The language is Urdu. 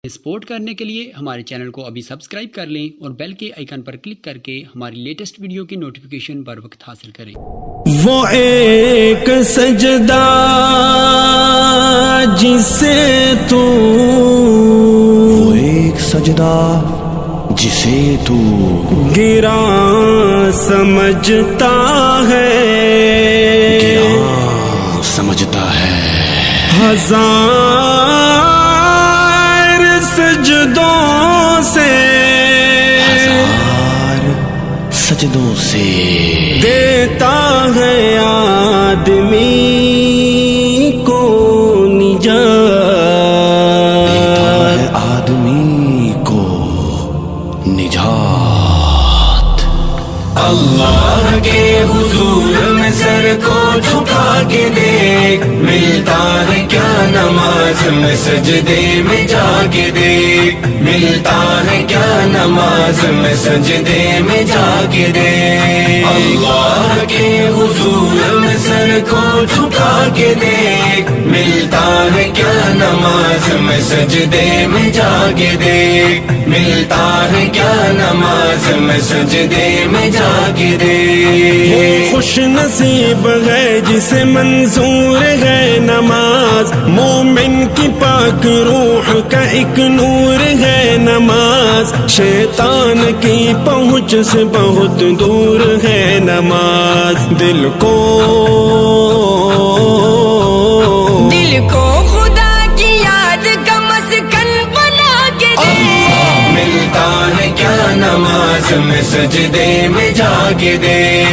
سپورٹ کرنے کے لیے ہمارے چینل کو ابھی سبسکرائب کر لیں اور بیل کے آئیکن پر کلک کر کے ہماری لیٹسٹ ویڈیو کی نوٹیفیکیشن بر وقت حاصل کریں۔ وہ ایک سجدہ جسے تو وہ ایک سجدہ جسے تو گرا سمجھتا ہے، گرا سمجھتا ہے، ہزار سجدوں سے، ہزار سجدوں سے دیتا ہے آدمی کو نجات، دیتا ہے آدمی کو نجات۔ اللہ کے حضور میں سر کو جھکا کے دیکھ، ملتا ہے کیا نماز میں سجدے میں جا کے دیکھ، ملتا ہے کیا نماز میں سجدے میں جا کے دیکھ۔ اللہ کے حضور میں سر کو جھکا کے دیکھ، ملتا ہے کیا نماز میں سجدے میں جا کے دیکھ، ملتا ہے کیا نماز میں سجدے میں جا کے دیکھ۔ خوش نصیب ہے جسے منظور ہے نماز، مومن کی پاک روح کا ایک نور ہے نماز، شیطان کی پہنچ سے بہت دور ہے نماز، دل کو خدا کی یاد کا مسکن بنا کے دے، ملتا ہے کیا نماز میں سجدے میں جا کے دے۔